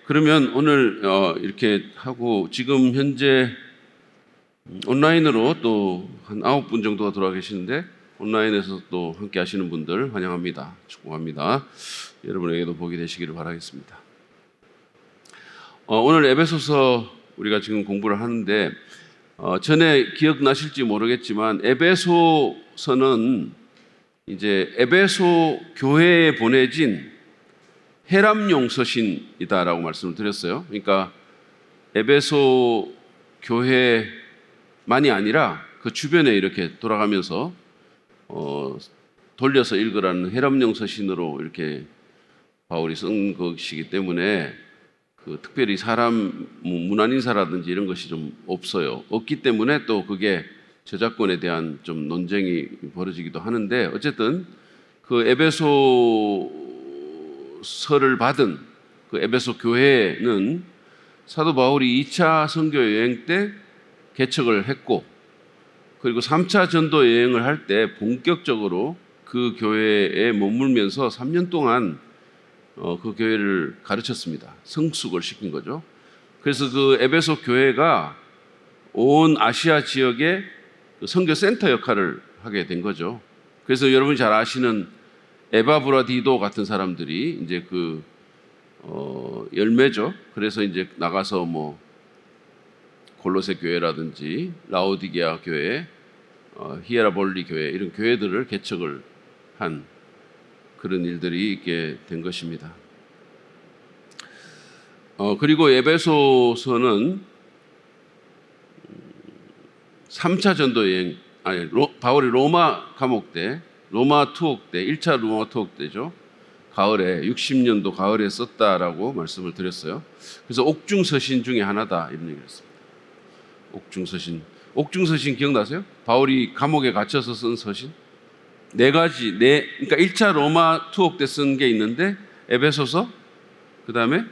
그러면 오늘 이렇게 하고 지금 현재 온라인으로 또 한 9분 정도가 들어와 계시는데 온라인에서 또 함께 하시는 분들 환영합니다. 축복합니다. 여러분에게도 복이 되시기를 바라겠습니다. 오늘 에베소서 우리가 지금 공부를 하는데 전에 기억나실지 모르겠지만 에베소서는 이제 에베소 교회에 보내진 해람용 서신이다라고 말씀을 드렸어요. 그러니까 에베소 교회만이 아니라 그 주변에 이렇게 돌아가면서 돌려서 읽으라는 해람용 서신으로 이렇게 바울이 쓴 것이기 때문에 그 특별히 사람 문안인사라든지 이런 것이 좀 없기 때문에 또 그게 저작권에 대한 좀 논쟁이 벌어지기도 하는데 어쨌든 그 에베소서를 받은 그 에베소 교회는 사도 바울이 2차 선교 여행 때 개척을 했고 그리고 3차 전도 여행을 할 때 본격적으로 그 교회에 머물면서 3년 동안 그 교회를 가르쳤습니다. 성숙을 시킨 거죠. 그래서 그 에베소 교회가 온 아시아 지역의 선교센터 역할을 하게 된 거죠. 그래서 여러분이 잘 아시는 에바브라디도 같은 사람들이 이제 그 열매죠. 그래서 이제 나가서 뭐 골로새 교회라든지 라오디게아 교회, 히에라볼리 교회 이런 교회들을 개척을 한 그런 일들이 있게 된 것입니다. 그리고 에베소서는 3차 전도 여행, 바울이 로마 감옥 때, 로마 투옥 때, 1차 로마 투옥 때죠. 가을에, 60년도 가을에 썼다라고 말씀을 드렸어요. 그래서 옥중서신 중에 하나다 이런 얘기를 했습니다. 옥중서신 기억나세요? 바울이 감옥에 갇혀서 쓴 서신? 그러니까 1차 로마 투옥 때 쓴 게 있는데 에베소서, 그 다음에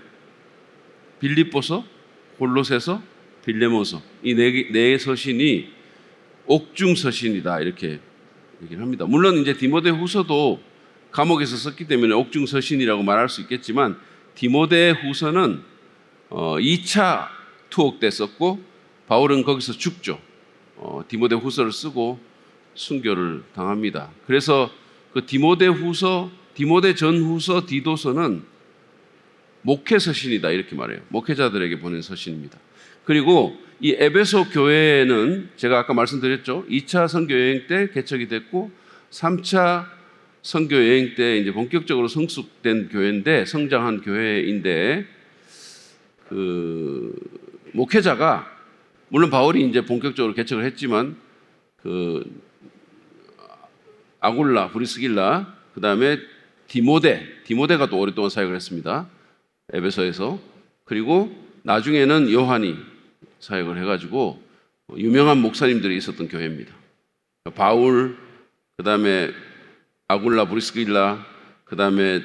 빌립보서, 골로새서, 빌레몬서 이 네 서신이 옥중서신이다 이렇게 얘기를 합니다. 물론 이제 디모데후서도 감옥에서 썼기 때문에 옥중서신이라고 말할 수 있겠지만 디모데후서는 2차 투옥 때 썼고 바울은 거기서 죽죠. 디모데후서를 쓰고 순교를 당합니다. 그래서 그 디모데전후서, 디도서는 목회서신이다 이렇게 말해요. 목회자들에게 보낸 서신입니다. 그리고 이 에베소 교회는 제가 아까 말씀드렸죠. 2차 선교 여행 때 개척이 됐고 3차 선교 여행 때 이제 본격적으로 성숙된 교회인데 성장한 교회인데 그 목회자가 물론 바울이 이제 본격적으로 개척을 했지만 그 아굴라, 브리스길라, 그 다음에 디모데가 또 오랫동안 사역을 했습니다. 에베소에서. 그리고 나중에는 요한이 사역을 해가지고 유명한 목사님들이 있었던 교회입니다. 바울, 그 다음에 아굴라, 브리스길라, 그 다음에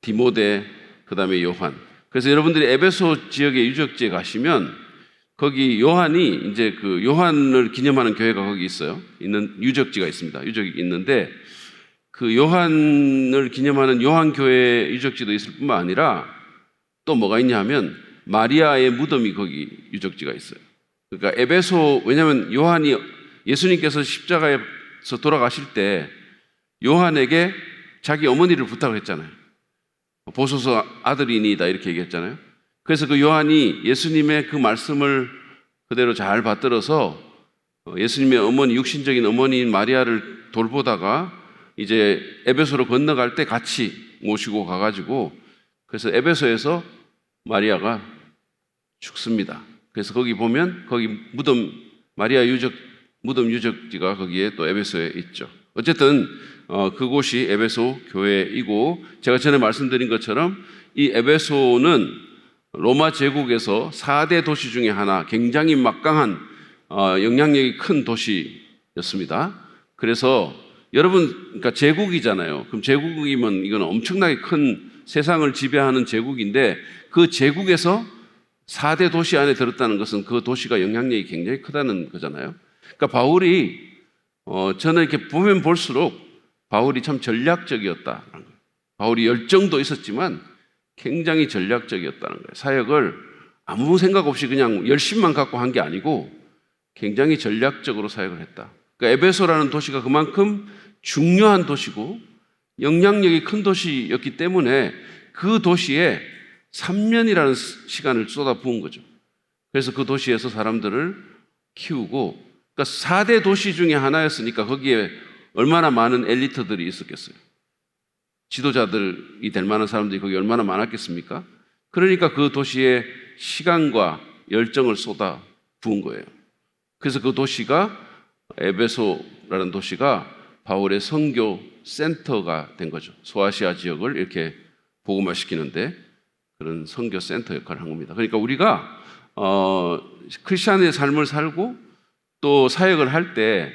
디모데, 그 다음에 요한. 그래서 여러분들이 에베소 지역의 유적지에 가시면 거기 요한이 이제 그 요한을 기념하는 교회가 거기 있어요. 유적지가 있습니다. 유적이 있는데 그 요한을 기념하는 요한교회 유적지도 있을 뿐만 아니라 또 뭐가 있냐 하면 마리아의 무덤이 거기 유적지가 있어요. 그러니까 왜냐하면 요한이 예수님께서 십자가에서 돌아가실 때 요한에게 자기 어머니를 부탁을 했잖아요. 보소서 아들이니이다 이렇게 얘기했잖아요. 그래서 그 요한이 예수님의 그 말씀을 그대로 잘 받들어서 예수님의 어머니, 육신적인 어머니인 마리아를 돌보다가 이제 에베소로 건너갈 때 같이 모시고 가가지고 그래서 에베소에서 마리아가 죽습니다. 그래서 거기 보면 거기 마리아 무덤 유적지가 거기에 또 에베소에 있죠. 어쨌든 그곳이 에베소 교회이고 제가 전에 말씀드린 것처럼 이 에베소는 로마 제국에서 4대 도시 중에 하나 굉장히 막강한 영향력이 큰 도시였습니다. 그래서 여러분 그러니까 제국이잖아요. 그럼 제국이면 이건 엄청나게 큰 세상을 지배하는 제국인데 그 제국에서 4대 도시 안에 들었다는 것은 그 도시가 영향력이 굉장히 크다는 거잖아요. 그러니까 바울이 저는 이렇게 보면 볼수록 바울이 참 전략적이었다. 바울이 열정도 있었지만 굉장히 전략적이었다는 거예요. 사역을 아무 생각 없이 그냥 열심만 갖고 한 게 아니고 굉장히 전략적으로 사역을 했다. 그러니까 에베소라는 도시가 그만큼 중요한 도시고 영향력이 큰 도시였기 때문에 그 도시에 3년이라는 시간을 쏟아부은 거죠. 그래서 그 도시에서 사람들을 키우고, 그러니까 4대 도시 중에 하나였으니까 거기에 얼마나 많은 엘리트들이 있었겠어요. 지도자들이 될 만한 사람들이 거기 얼마나 많았겠습니까? 그러니까 그 도시에 시간과 열정을 쏟아 부은 거예요. 그래서 그 도시가, 에베소라는 도시가 바울의 선교 센터가 된 거죠. 소아시아 지역을 이렇게 복음화시키는데 그런 선교 센터 역할을 한 겁니다. 그러니까 우리가 크리스찬의 삶을 살고 또 사역을 할 때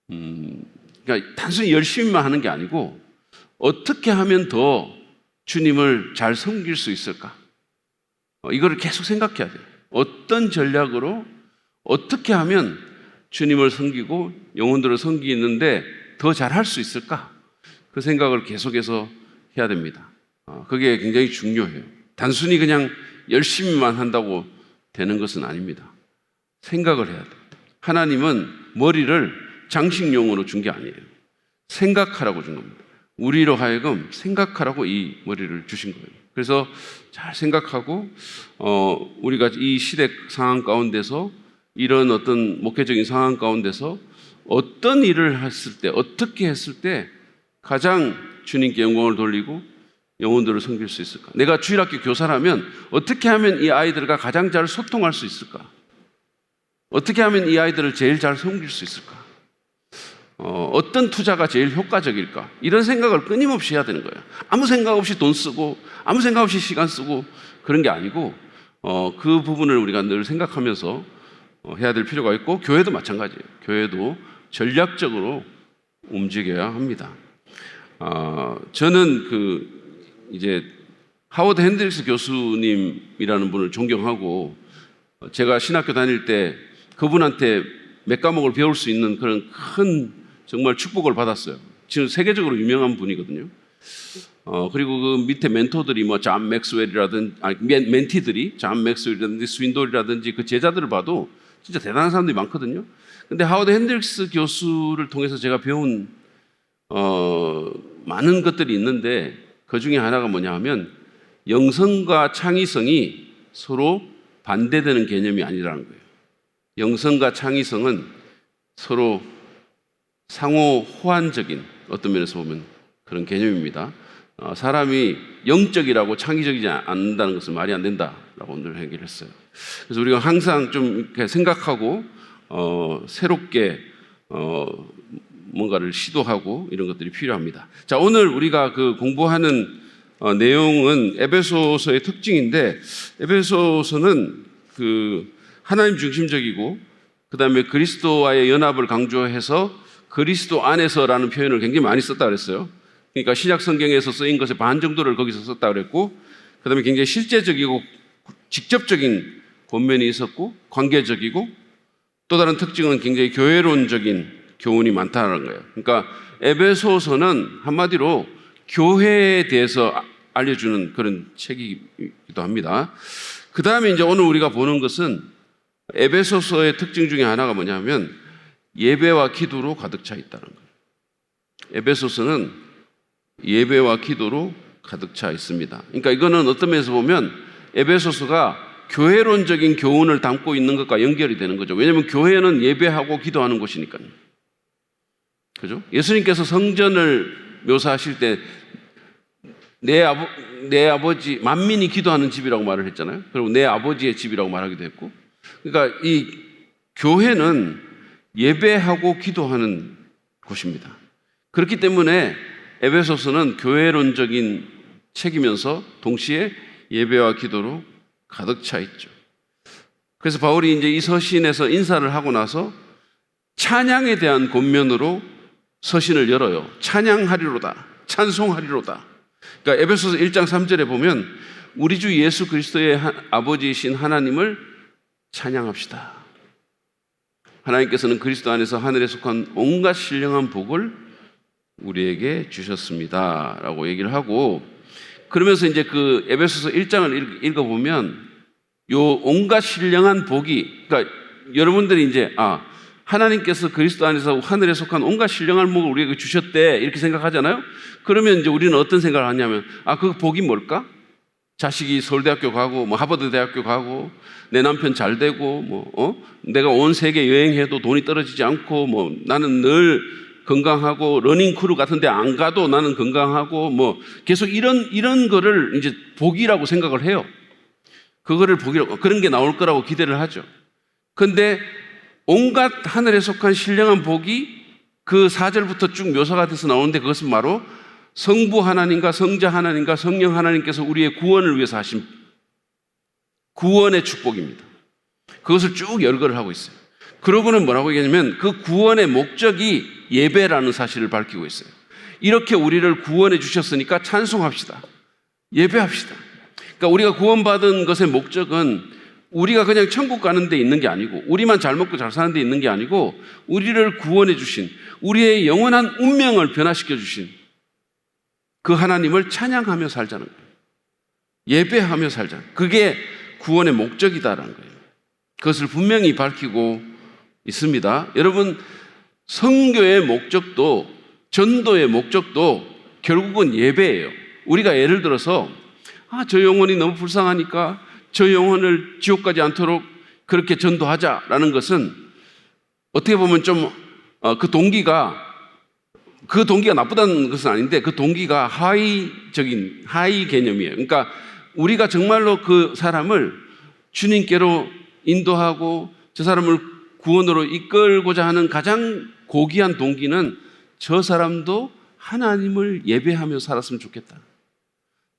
그러니까 단순히 열심히만 하는 게 아니고 어떻게 하면 더 주님을 잘 섬길 수 있을까? 이거를 계속 생각해야 돼요. 어떤 전략으로 어떻게 하면 주님을 섬기고 영혼들을 섬기는데 더 잘할 수 있을까? 그 생각을 계속해서 해야 됩니다. 그게 굉장히 중요해요. 단순히 그냥 열심히만 한다고 되는 것은 아닙니다. 생각을 해야 돼요. 하나님은 머리를 장식용으로 준 게 아니에요. 생각하라고 준 겁니다. 우리로 하여금 생각하라고 이 머리를 주신 거예요. 그래서 잘 생각하고 우리가 이 시대 상황 가운데서 이런 어떤 목회적인 상황 가운데서 어떤 일을 했을 때, 어떻게 했을 때 가장 주님께 영광을 돌리고 영혼들을 섬길 수 있을까? 내가 주일학교 교사라면 어떻게 하면 이 아이들과 가장 잘 소통할 수 있을까? 어떻게 하면 이 아이들을 제일 잘 섬길 수 있을까? 어떤 투자가 제일 효과적일까? 이런 생각을 끊임없이 해야 되는 거예요. 아무 생각 없이 돈 쓰고 아무 생각 없이 시간 쓰고 그런 게 아니고 그 부분을 우리가 늘 생각하면서 해야 될 필요가 있고, 교회도 마찬가지예요. 교회도 전략적으로 움직여야 합니다. 저는 이제 하워드 핸드릭스 교수님이라는 분을 존경하고 제가 신학교 다닐 때 그분한테 몇 과목을 배울 수 있는 그런 큰 정말 축복을 받았어요. 지금 세계적으로 유명한 분이거든요. 그리고 그 밑에 멘토들이 존 맥스웰이라든지, 멘티들이 존 맥스웰이라든지 스윈돌이라든지 그 제자들을 봐도 진짜 대단한 사람들이 많거든요. 근데 하워드 핸드릭스 교수를 통해서 제가 배운 많은 것들이 있는데 그 중에 하나가 뭐냐 하면 영성과 창의성이 서로 반대되는 개념이 아니라는 거예요. 영성과 창의성은 서로 상호 호환적인, 어떤 면에서 보면 그런 개념입니다. 사람이 영적이라고 창의적이지 않는다는 것은 말이 안 된다라고 오늘 얘기를 했어요. 그래서 우리가 항상 좀 이렇게 생각하고 새롭게 뭔가를 시도하고 이런 것들이 필요합니다. 자, 오늘 우리가 공부하는 내용은 에베소서의 특징인데, 에베소서는 하나님 중심적이고 그 다음에 그리스도와의 연합을 강조해서 그리스도 안에서라는 표현을 굉장히 많이 썼다 그랬어요. 그러니까 신약 성경에서 쓰인 것의 반 정도를 거기서 썼다 그랬고, 그 다음에 굉장히 실제적이고 직접적인 본면이 있었고 관계적이고, 또 다른 특징은 굉장히 교회론적인 교훈이 많다는 거예요. 그러니까 에베소서는 한마디로 교회에 대해서 알려주는 그런 책이기도 합니다. 그 다음에 이제 오늘 우리가 보는 것은 에베소서의 특징 중에 하나가 뭐냐면 예배와 기도로 가득 차 있다는 거예요. 에베소서는 예배와 기도로 가득 차 있습니다. 그러니까 이거는 어떤 면에서 보면 에베소서가 교회론적인 교훈을 담고 있는 것과 연결이 되는 거죠. 왜냐하면 교회는 예배하고 기도하는 곳이니까요. 그죠? 예수님께서 성전을 묘사하실 때 내 아버지, 만민이 기도하는 집이라고 말을 했잖아요. 그리고 내 아버지의 집이라고 말하기도 했고, 그러니까 이 교회는 예배하고 기도하는 곳입니다. 그렇기 때문에 에베소서는 교회론적인 책이면서 동시에 예배와 기도로 가득 차 있죠. 그래서 바울이 이제 이 서신에서 인사를 하고 나서 찬양에 대한 권면으로 서신을 열어요. 찬양하리로다, 찬송하리로다. 그러니까 에베소서 1장 3절에 보면 우리 주 예수 그리스도의 아버지이신 하나님을 찬양합시다. 하나님께서는 그리스도 안에서 하늘에 속한 온갖 신령한 복을 우리에게 주셨습니다 라고 얘기를 하고, 그러면서 이제 그 에베소서 1장을 읽어보면 요 온갖 신령한 복이, 그러니까 여러분들이 이제 하나님께서 그리스도 안에서 하늘에 속한 온갖 신령한 복을 우리에게 주셨대 이렇게 생각하잖아요. 그러면 이제 우리는 어떤 생각을 하냐면 그 복이 뭘까? 자식이 서울대학교 가고 뭐 하버드 대학교 가고 내 남편 잘 되고 내가 온 세계 여행해도 돈이 떨어지지 않고 뭐 나는 늘 건강하고 러닝 크루 같은 데 안 가도 나는 건강하고 뭐 계속 이런 거를 이제 복이라고 생각을 해요. 그거를 복이라고, 그런 게 나올 거라고 기대를 하죠. 근데 온갖 하늘에 속한 신령한 복이 그 4절부터 쭉 묘사가 돼서 나오는데 그것은 바로 성부 하나님과 성자 하나님과 성령 하나님께서 우리의 구원을 위해서 하신 구원의 축복입니다. 그것을 쭉 열거를 하고 있어요. 그러고는 뭐라고 얘기하냐면 그 구원의 목적이 예배라는 사실을 밝히고 있어요. 이렇게 우리를 구원해 주셨으니까 찬송합시다. 예배합시다. 그러니까 우리가 구원받은 것의 목적은 우리가 그냥 천국 가는 데 있는 게 아니고 우리만 잘 먹고 잘 사는 데 있는 게 아니고 우리를 구원해 주신, 우리의 영원한 운명을 변화시켜 주신 그 하나님을 찬양하며 살자는 거예요. 예배하며 살자는 거예요. 그게 구원의 목적이다라는 거예요. 그것을 분명히 밝히고 있습니다. 여러분, 선교의 목적도 전도의 목적도 결국은 예배예요. 우리가 예를 들어서 저 영혼이 너무 불쌍하니까 저 영혼을 지옥 가지 않도록 그렇게 전도하자라는 것은 어떻게 보면 좀 그 동기가 나쁘다는 것은 아닌데 그 동기가 하이 개념이에요. 그러니까 우리가 정말로 그 사람을 주님께로 인도하고 저 사람을 구원으로 이끌고자 하는 가장 고귀한 동기는 저 사람도 하나님을 예배하며 살았으면 좋겠다.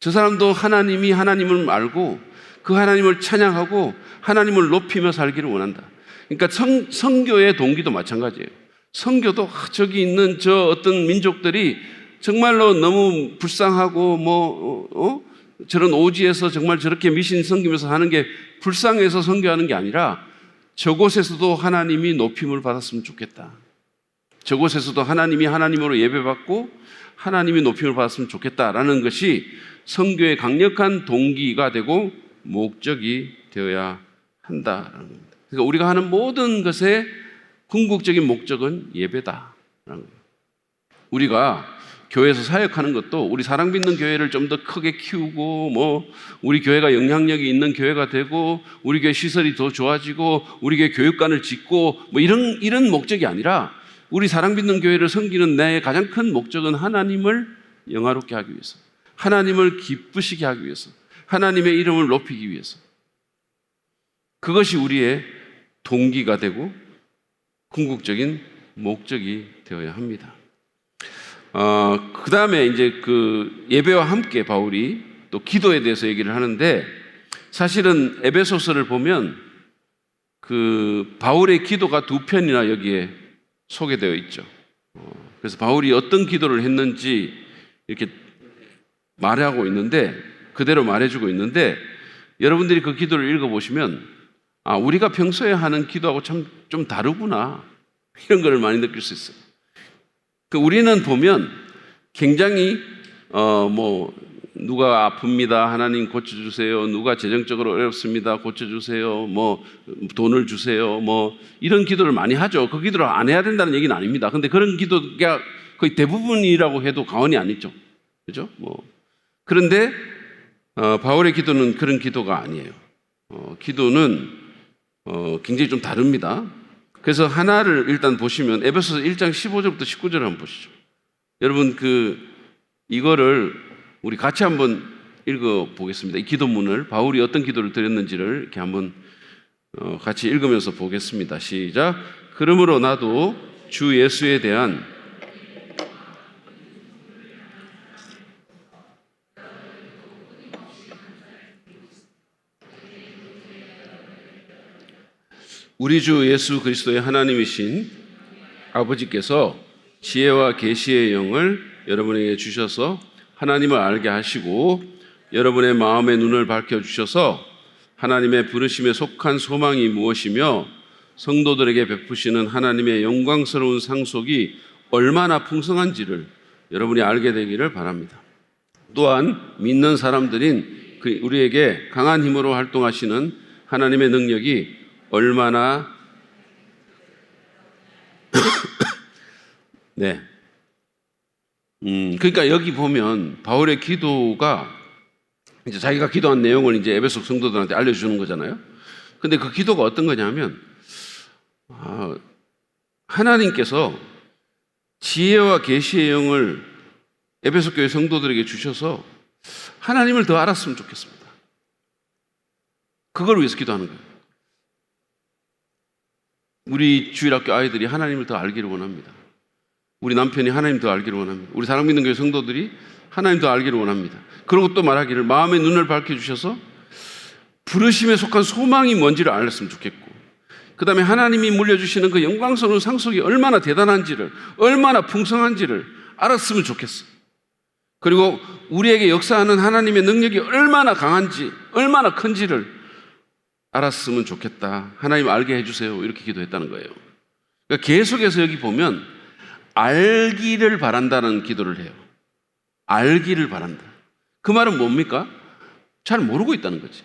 저 사람도 하나님이 하나님을 알고 그 하나님을 찬양하고 하나님을 높이며 살기를 원한다. 그러니까 선교의 동기도 마찬가지예요. 선교도 저기 있는 저 어떤 민족들이 정말로 너무 불쌍하고 저런 오지에서 정말 저렇게 미신 섬기면서 하는 게 불쌍해서 선교하는 게 아니라 저곳에서도 하나님이 높임을 받았으면 좋겠다. 저곳에서도 하나님이 하나님으로 예배받고 하나님이 높임을 받았으면 좋겠다라는 것이 선교의 강력한 동기가 되고 목적이 되어야 한다라는 겁니다. 그러니까 우리가 하는 모든 것의 궁극적인 목적은 예배다라는 거예요. 우리가 교회에서 사역하는 것도 우리 사랑 믿는 교회를 좀 더 크게 키우고 우리 교회가 영향력이 있는 교회가 되고 우리 교회 시설이 더 좋아지고 우리 교회 교육관을 짓고 이런 목적이 아니라 우리 사랑 믿는 교회를 섬기는 내 가장 큰 목적은 하나님을 영화롭게 하기 위해서, 하나님을 기쁘시게 하기 위해서, 하나님의 이름을 높이기 위해서. 그것이 우리의 동기가 되고 궁극적인 목적이 되어야 합니다. 그 다음에 이제 그 예배와 함께 바울이 또 기도에 대해서 얘기를 하는데 사실은 에베소서를 보면 그 바울의 기도가 두 편이나 여기에 소개되어 있죠. 그래서 바울이 어떤 기도를 했는지 이렇게 말하고 있는데 그대로 말해주고 있는데 여러분들이 그 기도를 읽어보시면 우리가 평소에 하는 기도하고 참 좀 다르구나 이런 걸 많이 느낄 수 있어요. 우리는 보면 굉장히 누가 아픕니다. 하나님 고쳐주세요. 누가 재정적으로 어렵습니다. 고쳐주세요. 돈을 주세요. 이런 기도를 많이 하죠. 그 기도를 안 해야 된다는 얘기는 아닙니다. 근데 그런 기도가 거의 대부분이라고 해도 과언이 아니죠. 그죠? 그런데 바울의 기도는 그런 기도가 아니에요. 기도는 굉장히 좀 다릅니다. 그래서 하나를 일단 보시면 에베소서 1장 15절부터 19절을 한번 보시죠. 여러분 이거를 우리 같이 한번 읽어 보겠습니다. 이 기도문을 바울이 어떤 기도를 드렸는지를 이렇게 한번 같이 읽으면서 보겠습니다. 시작. 그러므로 나도 주 예수에 대한 우리 주 예수 그리스도의 하나님이신 아버지께서 지혜와 계시의 영을 여러분에게 주셔서 하나님을 알게 하시고 여러분의 마음의 눈을 밝혀주셔서 하나님의 부르심에 속한 소망이 무엇이며 성도들에게 베푸시는 하나님의 영광스러운 상속이 얼마나 풍성한지를 여러분이 알게 되기를 바랍니다. 또한 믿는 사람들인 우리에게 강한 힘으로 활동하시는 하나님의 능력이 얼마나 네. 그러니까 여기 보면 바울의 기도가 이제 자기가 기도한 내용을 이제 에베소 성도들한테 알려주는 거잖아요. 근데 그 기도가 어떤 거냐면, 하나님께서 지혜와 계시의 영을 에베소 교회 성도들에게 주셔서 하나님을 더 알았으면 좋겠습니다. 그걸 위해서 기도하는 거예요. 우리 주일학교 아이들이 하나님을 더 알기를 원합니다. 우리 남편이 하나님 더 알기를 원합니다. 우리 사랑믿는 교회 성도들이 하나님 더 알기를 원합니다. 그리고 또 말하기를 마음의 눈을 밝혀주셔서 부르심에 속한 소망이 뭔지를 알았으면 좋겠고, 그 다음에 하나님이 물려주시는 그 영광스러운 상속이 얼마나 대단한지를, 얼마나 풍성한지를 알았으면 좋겠어. 그리고 우리에게 역사하는 하나님의 능력이 얼마나 강한지, 얼마나 큰지를 알았으면 좋겠다. 하나님 알게 해주세요. 이렇게 기도했다는 거예요. 그러니까 계속해서 여기 보면 알기를 바란다는 기도를 해요. 알기를 바란다. 그 말은 뭡니까? 잘 모르고 있다는 거지.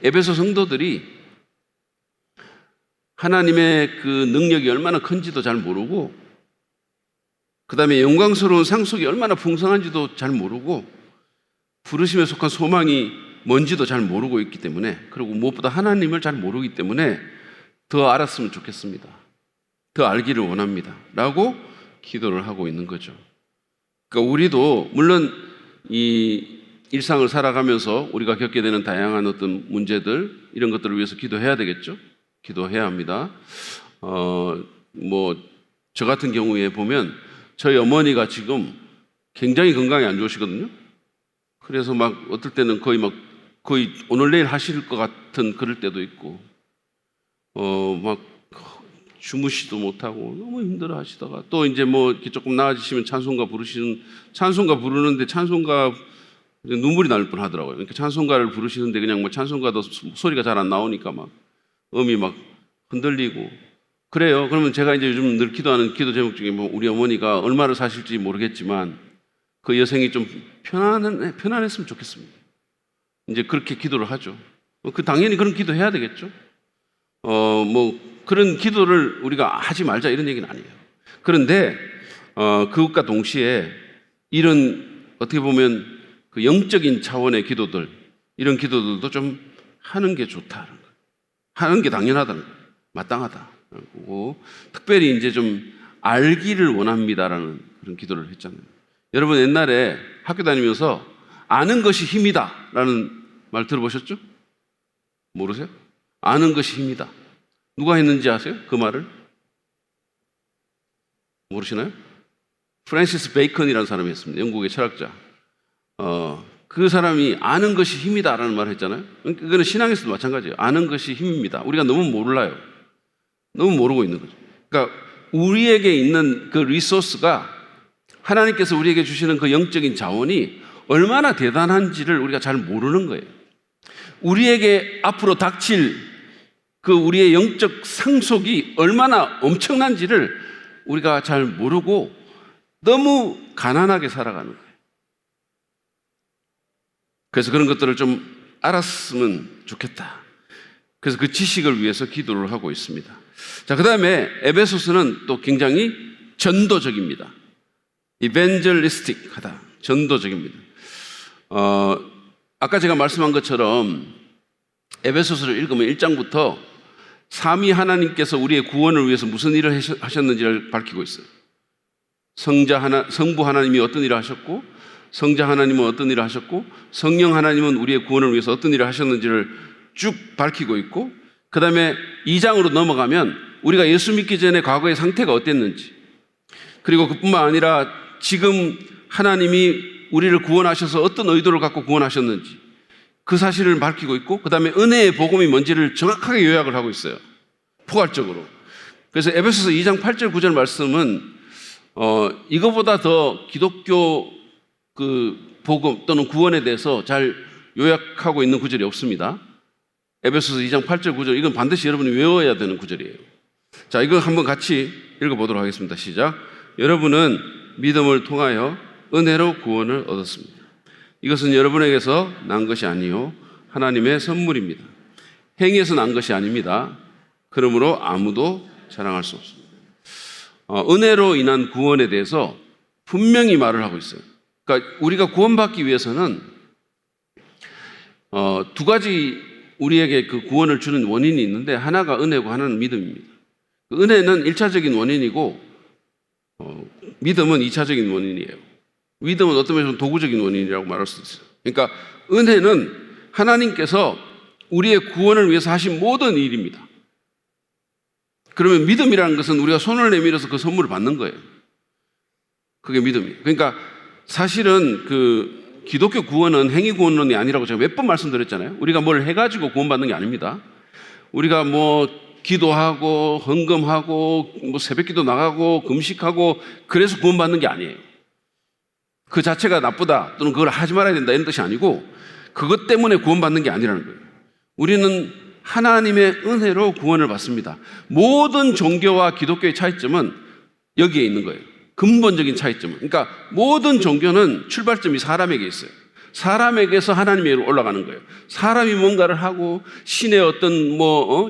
에베소 성도들이 하나님의 그 능력이 얼마나 큰지도 잘 모르고, 그 다음에 영광스러운 상속이 얼마나 풍성한지도 잘 모르고, 부르심에 속한 소망이 뭔지도 잘 모르고 있기 때문에, 그리고 무엇보다 하나님을 잘 모르기 때문에 더 알았으면 좋겠습니다. 더 알기를 원합니다. 라고 기도를 하고 있는 거죠. 그러니까 우리도 물론 이 일상을 살아가면서 우리가 겪게 되는 다양한 어떤 문제들, 이런 것들을 위해서 기도해야 되겠죠. 기도해야 합니다. 저 같은 경우에 보면 저희 어머니가 지금 굉장히 건강이 안 좋으시거든요. 그래서 막 어떨 때는 거의 오늘 내일 하실 것 같은 그럴 때도 있고, 막 주무시도 못하고 너무 힘들어 하시다가 또 이제 이렇게 조금 나아지시면 찬송가 부르는데 찬송가 눈물이 날 뻔 하더라고요. 그러니까 찬송가를 부르시는데 그냥 찬송가도 소리가 잘 안 나오니까 막 음이 막 흔들리고 그래요. 그러면 제가 이제 요즘 늘 기도하는 기도 제목 중에 우리 어머니가 얼마를 사실지 모르겠지만 그 여생이 좀 편안했으면 좋겠습니다. 이제 그렇게 기도를 하죠. 당연히 그런 기도 해야 되겠죠. 그런 기도를 우리가 하지 말자 이런 얘기는 아니에요. 그런데 그것과 동시에 이런 어떻게 보면 그 영적인 차원의 기도들, 이런 기도들도 좀 하는 게 좋다는 거예요. 하는 게 당연하다는 거예요. 마땅하다. 그리고 특별히 이제 좀 알기를 원합니다라는 그런 기도를 했잖아요. 여러분 옛날에 학교 다니면서 아는 것이 힘이다라는 말 들어보셨죠? 모르세요? 아는 것이 힘이다. 누가 했는지 아세요? 그 말을? 모르시나요? 프랜시스 베이컨이라는 사람이 했습니다. 영국의 철학자. 그 사람이 아는 것이 힘이다라는 말을 했잖아요. 그거는 신앙에서도 마찬가지예요. 아는 것이 힘입니다. 우리가 너무 몰라요. 너무 모르고 있는 거죠. 그러니까 우리에게 있는 그 리소스가, 하나님께서 우리에게 주시는 그 영적인 자원이 얼마나 대단한지를 우리가 잘 모르는 거예요. 우리에게 앞으로 닥칠 그 우리의 영적 상속이 얼마나 엄청난지를 우리가 잘 모르고 너무 가난하게 살아가는 거예요. 그래서 그런 것들을 좀 알았으면 좋겠다. 그래서 그 지식을 위해서 기도를 하고 있습니다. 자, 그 다음에 에베소서는 또 굉장히 전도적입니다. 이벤젤리스틱 하다. 전도적입니다. 아까 제가 말씀한 것처럼 에베소서를 읽으면 1장부터 삼위 하나님께서 우리의 구원을 위해서 무슨 일을 하셨는지를 밝히고 있어요. 성부 하나님이 어떤 일을 하셨고, 성자 하나님은 어떤 일을 하셨고, 성령 하나님은 우리의 구원을 위해서 어떤 일을 하셨는지를 쭉 밝히고 있고, 그 다음에 2장으로 넘어가면 우리가 예수 믿기 전에 과거의 상태가 어땠는지, 그리고 그뿐만 아니라 지금 하나님이 우리를 구원하셔서 어떤 의도를 갖고 구원하셨는지 그 사실을 밝히고 있고, 그 다음에 은혜의 복음이 뭔지를 정확하게 요약을 하고 있어요. 포괄적으로. 그래서 에베소서 2장 8절 9절 말씀은 이거보다 더 기독교 그 복음 또는 구원에 대해서 잘 요약하고 있는 구절이 없습니다. 에베소서 2장 8절 9절, 이건 반드시 여러분이 외워야 되는 구절이에요. 자, 이거 한번 같이 읽어보도록 하겠습니다. 시작. 여러분은 믿음을 통하여 은혜로 구원을 얻었습니다. 이것은 여러분에게서 난 것이 아니요 하나님의 선물입니다. 행위에서 난 것이 아닙니다. 그러므로 아무도 자랑할 수 없습니다. 은혜로 인한 구원에 대해서 분명히 말을 하고 있어요. 그러니까 우리가 구원받기 위해서는 두 가지 우리에게 그 구원을 주는 원인이 있는데, 하나가 은혜고 하나는 믿음입니다. 은혜는 1차적인 원인이고 믿음은 2차적인 원인이에요. 믿음은 어떤 면에서 도구적인 원인이라고 말할 수 있어요. 그러니까 은혜는 하나님께서 우리의 구원을 위해서 하신 모든 일입니다. 그러면 믿음이라는 것은 우리가 손을 내밀어서 그 선물을 받는 거예요. 그게 믿음이에요. 그러니까 사실은 그 기독교 구원은 행위 구원론이 아니라고 제가 몇 번 말씀드렸잖아요. 우리가 뭘 해가지고 구원받는 게 아닙니다. 우리가 뭐 기도하고 헌금하고 뭐 새벽기도 나가고 금식하고 그래서 구원받는 게 아니에요. 그 자체가 나쁘다 또는 그걸 하지 말아야 된다 이런 뜻이 아니고, 그것 때문에 구원받는 게 아니라는 거예요. 우리는 하나님의 은혜로 구원을 받습니다. 모든 종교와 기독교의 차이점은 여기에 있는 거예요. 근본적인 차이점은. 그러니까 모든 종교는 출발점이 사람에게 있어요. 사람에게서 하나님에게로 올라가는 거예요. 사람이 뭔가를 하고 신의 어떤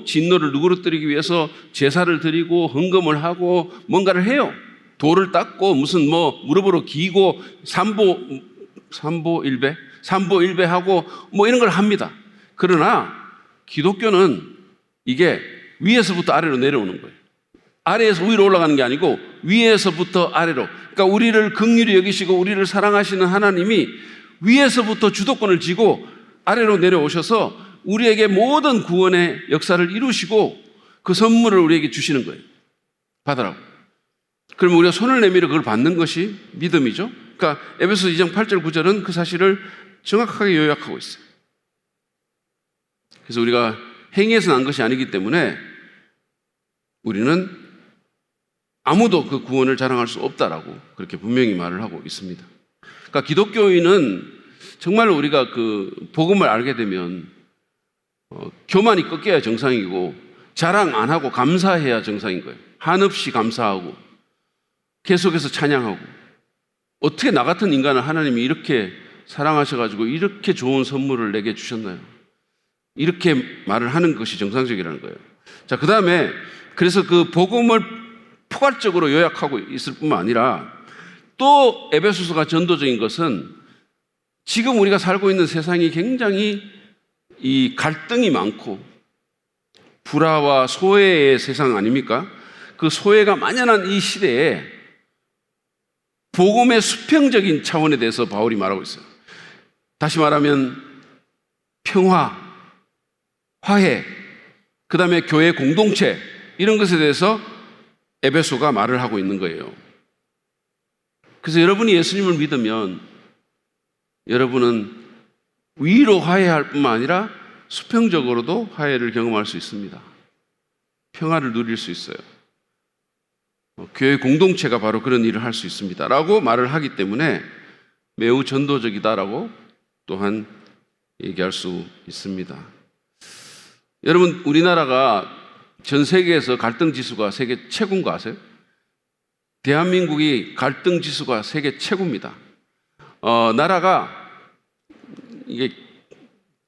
진노를 누그러뜨리기 위해서 제사를 드리고 헌금을 하고 뭔가를 해요. 돌을 닦고 무슨 무릎으로 기고 삼보일배하고 이런 걸 합니다. 그러나 기독교는 이게 위에서부터 아래로 내려오는 거예요. 아래에서 위로 올라가는 게 아니고 위에서부터 아래로. 그러니까 우리를 긍휼히 여기시고 우리를 사랑하시는 하나님이 위에서부터 주도권을 쥐고 아래로 내려오셔서 우리에게 모든 구원의 역사를 이루시고 그 선물을 우리에게 주시는 거예요. 받으라고. 그러면 우리가 손을 내밀어 그걸 받는 것이 믿음이죠. 그러니까 에베소 2장 8절 9절은 그 사실을 정확하게 요약하고 있어요. 그래서 우리가 행위에서 난 것이 아니기 때문에 우리는 아무도 그 구원을 자랑할 수 없다라고 그렇게 분명히 말을 하고 있습니다. 그러니까 기독교인은 정말 우리가 그 복음을 알게 되면 교만이 꺾여야 정상이고 자랑 안 하고 감사해야 정상인 거예요. 한없이 감사하고 계속해서 찬양하고, 어떻게 나 같은 인간을 하나님이 이렇게 사랑하셔가지고 이렇게 좋은 선물을 내게 주셨나요? 이렇게 말을 하는 것이 정상적이라는 거예요. 자, 그 다음에 그래서 그 복음을 포괄적으로 요약하고 있을 뿐만 아니라 또 에베소서가 전도적인 것은 지금 우리가 살고 있는 세상이 굉장히 이 갈등이 많고 불화와 소외의 세상 아닙니까? 그 소외가 만연한 이 시대에 복음의 수평적인 차원에 대해서 바울이 말하고 있어요. 다시 말하면 평화, 화해, 그 다음에 교회 공동체, 이런 것에 대해서 에베소가 말을 하고 있는 거예요. 그래서 여러분이 예수님을 믿으면 여러분은 위로 화해할 뿐만 아니라 수평적으로도 화해를 경험할 수 있습니다. 평화를 누릴 수 있어요. 교회 공동체가 바로 그런 일을 할 수 있습니다 라고 말을 하기 때문에 매우 전도적이다라고 또한 얘기할 수 있습니다. 여러분, 우리나라가 전 세계에서 갈등 지수가 세계 최고인 거 아세요? 대한민국이 갈등 지수가 세계 최고입니다. 나라가 이게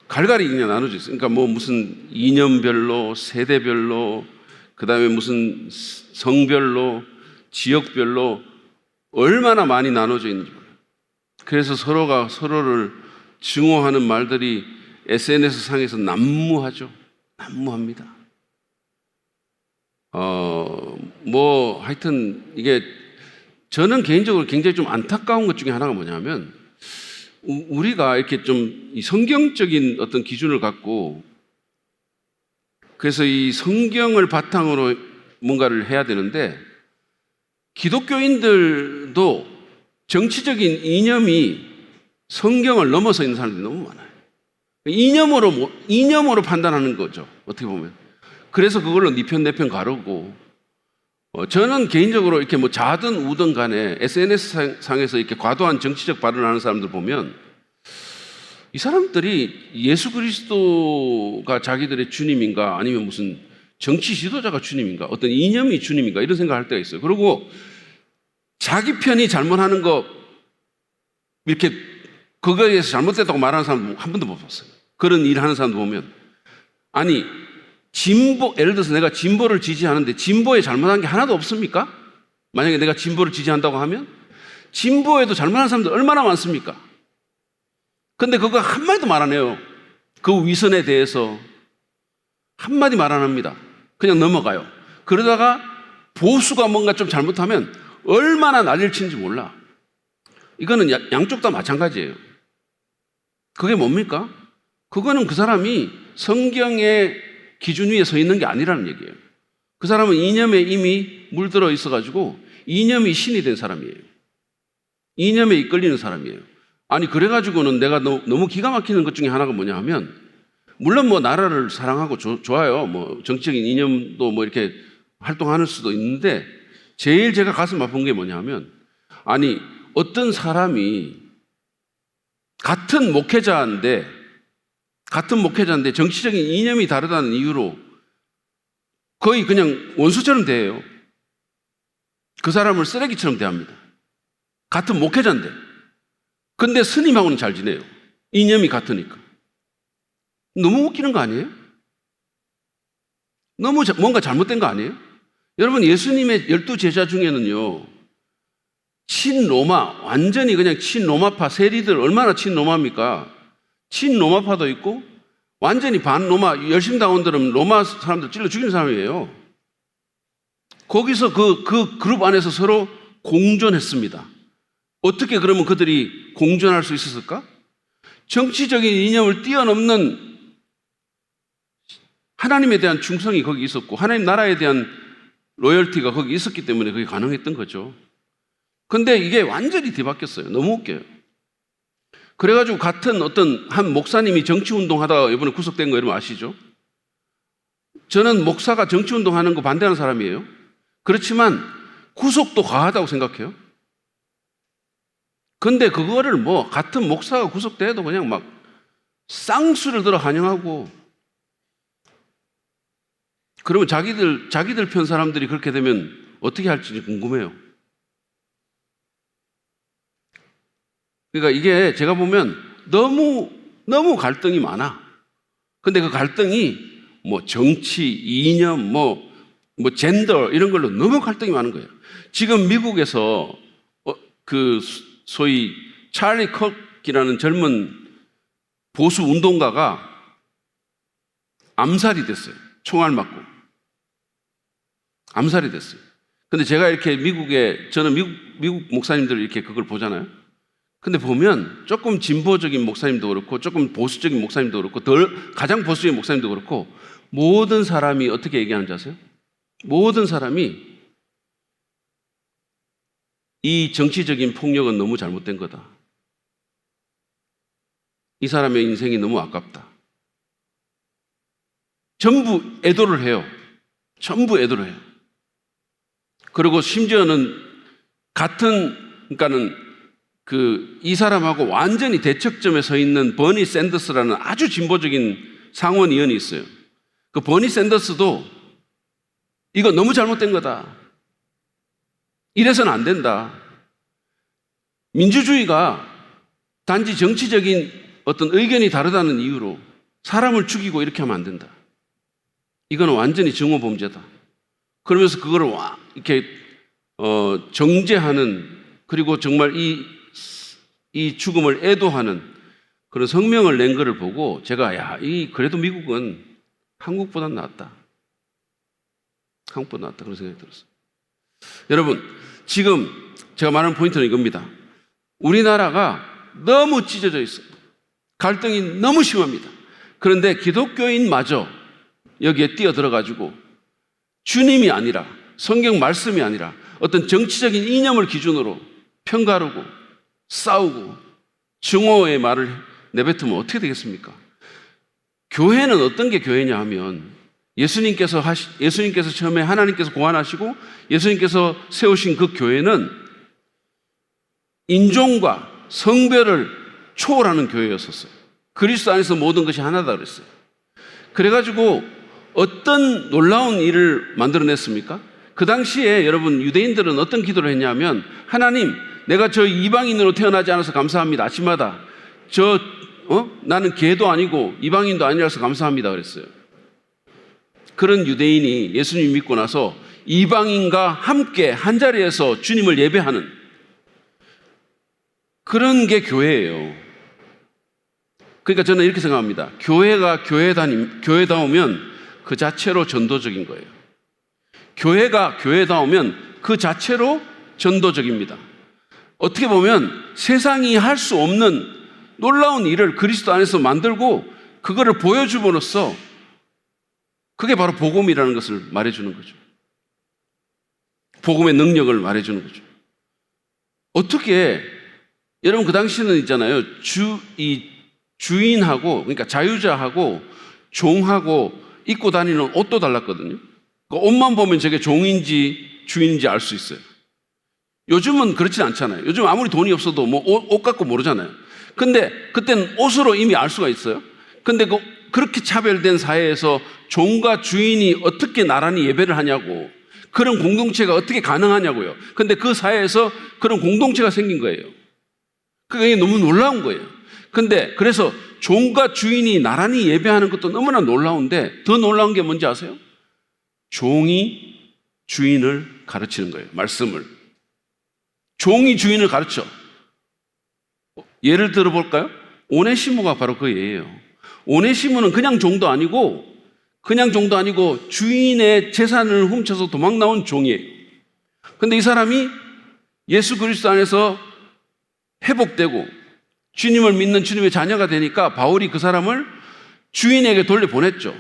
갈갈이 그냥 나눠져 있어요. 그러니까 무슨 이념별로, 세대별로, 그 다음에 무슨 성별로, 지역별로 얼마나 많이 나눠져 있는지 몰라요. 그래서 서로가 서로를 증오하는 말들이 SNS 상에서 난무하죠. 난무합니다. 하여튼 이게 저는 개인적으로 굉장히 좀 안타까운 것 중에 하나가 뭐냐면, 우리가 이렇게 좀 이 성경적인 어떤 기준을 갖고 그래서 이 성경을 바탕으로 뭔가를 해야 되는데, 기독교인들도 정치적인 이념이 성경을 넘어서 있는 사람들이 너무 많아요. 이념으로 판단하는 거죠, 어떻게 보면. 그래서 그걸로 네 편 내 편 가르고, 저는 개인적으로 이렇게 자든 우든 간에 SNS 상에서 이렇게 과도한 정치적 발언을 하는 사람들 보면 이 사람들이 예수 그리스도가 자기들의 주님인가, 아니면 무슨 정치 지도자가 주님인가, 어떤 이념이 주님인가, 이런 생각을 할 때가 있어요. 그리고 자기 편이 잘못하는 거 이렇게 그거에 대해서 잘못됐다고 말하는 사람 한 번도 못 봤어요. 그런 일 하는 사람도 보면. 아니, 예를 들어서 내가 진보를 지지하는데 진보에 잘못한 게 하나도 없습니까? 만약에 내가 진보를 지지한다고 하면 진보에도 잘못한 사람들 얼마나 많습니까? 근데 그거 한마디도 말 안 해요. 그 위선에 대해서 한마디 말 안 합니다. 그냥 넘어가요. 그러다가 보수가 뭔가 좀 잘못하면 얼마나 난리를 치는지 몰라. 이거는 양쪽 다 마찬가지예요. 그게 뭡니까? 그거는 그 사람이 성경의 기준 위에 서 있는 게 아니라는 얘기예요. 그 사람은 이념에 이미 물들어 있어가지고 이념이 신이 된 사람이에요. 이념에 이끌리는 사람이에요. 아니, 그래가지고는 내가 너무 기가 막히는 것 중에 하나가 뭐냐 하면, 물론 뭐 나라를 사랑하고 좋아요. 뭐 정치적인 이념도 뭐 이렇게 활동하는 수도 있는데, 제일 제가 가슴 아픈 게 뭐냐 하면, 아니, 어떤 사람이 같은 목회자인데 정치적인 이념이 다르다는 이유로 거의 그냥 원수처럼 대해요. 그 사람을 쓰레기처럼 대합니다. 같은 목회자인데. 근데 스님하고는 잘 지내요. 이념이 같으니까. 너무 웃기는 거 아니에요? 너무 뭔가 잘못된 거 아니에요? 여러분, 예수님의 12제자 중에는요, 친로마, 완전히 그냥 친로마파, 세리들 얼마나 친로마입니까? 친로마파도 있고, 완전히 반로마, 열심당원들은 로마 사람들 찔러 죽이는 사람이에요. 거기서 그 그룹 안에서 서로 공존했습니다. 어떻게 그러면 그들이 공존할 수 있었을까? 정치적인 이념을 뛰어넘는 하나님에 대한 충성이 거기 있었고, 하나님 나라에 대한 로열티가 거기 있었기 때문에 그게 가능했던 거죠. 근데 이게 완전히 뒤바뀌었어요. 너무 웃겨요. 그래가지고 같은 어떤 한 목사님이 정치운동 하다가 이번에 구속된 거 여러분 아시죠? 저는 목사가 정치운동 하는 거 반대하는 사람이에요. 그렇지만 구속도 과하다고 생각해요. 근데 그거를 뭐 같은 목사가 구속돼도 그냥 막 쌍수를 들어 환영하고, 그러면 자기들 편 사람들이 그렇게 되면 어떻게 할지 궁금해요. 그러니까 이게 제가 보면 너무 갈등이 많아. 근데 그 갈등이 뭐 정치, 이념, 뭐 젠더 이런 걸로 너무 갈등이 많은 거예요. 지금 미국에서 그 소위 찰리 컥이라는 젊은 보수 운동가가 암살이 됐어요. 총알 맞고. 암살이 됐어요. 근데 제가 이렇게 저는 미국 목사님들 이렇게 그걸 보잖아요. 근데 보면 조금 진보적인 목사님도 그렇고, 조금 보수적인 목사님도 그렇고, 가장 보수적인 목사님도 그렇고, 모든 사람이 어떻게 얘기하는지 아세요? 모든 사람이 이 정치적인 폭력은 너무 잘못된 거다. 이 사람의 인생이 너무 아깝다. 전부 애도를 해요. 전부 애도를 해요. 그리고 심지어는 그러니까는 이 사람하고 완전히 대척점에 서 있는 버니 샌더스라는 아주 진보적인 상원의원이 있어요. 그 버니 샌더스도 이거 너무 잘못된 거다. 이래서는 안 된다. 민주주의가 단지 정치적인 어떤 의견이 다르다는 이유로 사람을 죽이고 이렇게 하면 안 된다. 이거는 완전히 증오범죄다. 그러면서 그거를 이렇게 정죄하는, 그리고 정말 이 죽음을 애도하는 그런 성명을 낸 것을 보고 제가 그래도 미국은 한국보다 낫다. 한국보다 낫다. 그런 생각이 들었어요. 여러분, 지금 제가 말하는 포인트는 이겁니다. 우리나라가 너무 찢어져 있어요. 갈등이 너무 심합니다. 그런데 기독교인마저 여기에 뛰어들어가지고 주님이 아니라, 성경 말씀이 아니라 어떤 정치적인 이념을 기준으로 편가르고 싸우고 증오의 말을 내뱉으면 어떻게 되겠습니까? 교회는 어떤 게 교회냐 하면, 예수님께서 처음에 하나님께서 고안하시고 예수님께서 세우신 그 교회는 인종과 성별을 초월하는 교회였었어요. 그리스도 안에서 모든 것이 하나다 그랬어요. 그래가지고 어떤 놀라운 일을 만들어냈습니까? 그 당시에 여러분, 유대인들은 어떤 기도를 했냐면, 하나님, 내가 저 이방인으로 태어나지 않아서 감사합니다. 아침마다 나는 개도 아니고 이방인도 아니라서 감사합니다 그랬어요. 그런 유대인이 예수님 믿고 나서 이방인과 함께 한자리에서 주님을 예배하는 그런 게 교회예요. 그러니까 저는 이렇게 생각합니다. 교회가 교회다우면 그 자체로 전도적인 거예요. 교회가 교회다우면 그 자체로 전도적입니다. 어떻게 보면 세상이 할 수 없는 놀라운 일을 그리스도 안에서 만들고 그거를 보여줌으로써 그게 바로 복음이라는 것을 말해주는 거죠. 복음의 능력을 말해주는 거죠. 어떻게 여러분 그 당시는 있잖아요. 주인하고 그러니까 자유자하고 종하고 입고 다니는 옷도 달랐거든요. 그 옷만 보면 저게 종인지 주인인지 알 수 있어요. 요즘은 그렇진 않잖아요. 요즘 아무리 돈이 없어도 뭐 옷 갖고 모르잖아요. 근데 그때는 옷으로 이미 알 수가 있어요. 근데 그렇게 차별된 사회에서 종과 주인이 어떻게 나란히 예배를 하냐고, 그런 공동체가 어떻게 가능하냐고요. 근데 그 사회에서 그런 공동체가 생긴 거예요. 그게 너무 놀라운 거예요. 근데 그래서 종과 주인이 나란히 예배하는 것도 너무나 놀라운데 더 놀라운 게 뭔지 아세요? 종이 주인을 가르치는 거예요. 말씀을. 종이 주인을 가르쳐. 예를 들어볼까요? 오네시모가 바로 그 예예요. 오네시모는 그냥 종도 아니고 주인의 재산을 훔쳐서 도망 나온 종이에요. 근데 이 사람이 예수 그리스도 안에서 회복되고 주님을 믿는 주님의 자녀가 되니까 바울이 그 사람을 주인에게 돌려보냈죠.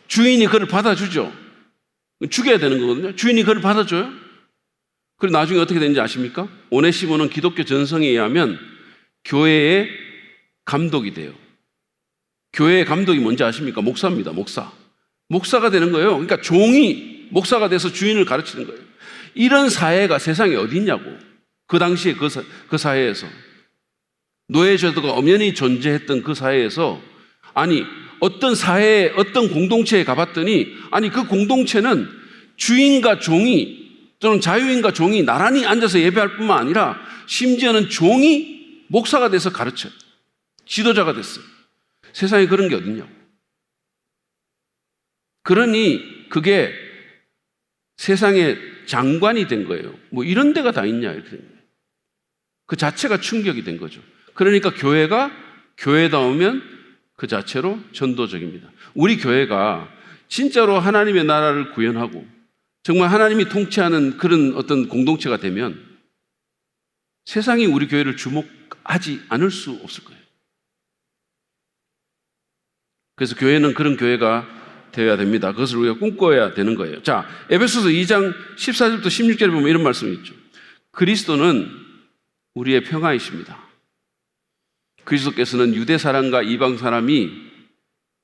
주인이 그를 받아주죠. 죽여야 되는 거거든요. 주인이 그를 받아줘요. 그리고 나중에 어떻게 되는지 아십니까? 오네시모는 기독교 전성에 의하면 교회의 감독이 돼요. 교회의 감독이 뭔지 아십니까? 목사입니다. 목사가 되는 거예요. 그러니까 종이 목사가 돼서 주인을 가르치는 거예요. 이런 사회가 세상에 어디 있냐고. 그 당시에 그 사회에서 노예제도가 엄연히 존재했던 그 사회에서, 아니 어떤 사회에 어떤 공동체에 가봤더니 아니 그 공동체는 주인과 종이 또는 자유인과 종이 나란히 앉아서 예배할 뿐만 아니라 심지어는 종이 목사가 돼서 가르쳐요. 지도자가 됐어요. 세상에 그런 게 어딨냐고. 그러니 그게 세상의 장관이 된 거예요. 뭐 이런 데가 다 있냐 이렇게. 그 자체가 충격이 된 거죠. 그러니까 교회가 교회다우면 그 자체로 전도적입니다. 우리 교회가 진짜로 하나님의 나라를 구현하고 정말 하나님이 통치하는 그런 어떤 공동체가 되면 세상이 우리 교회를 주목하지 않을 수 없을 거예요. 그래서 교회는 그런 교회가 되어야 됩니다. 그것을 우리가 꿈꿔야 되는 거예요. 자, 에베소서 2장 14절부터 16절에 보면 이런 말씀이 있죠. 그리스도는 우리의 평화이십니다. 그리스도께서는 유대 사람과 이방 사람이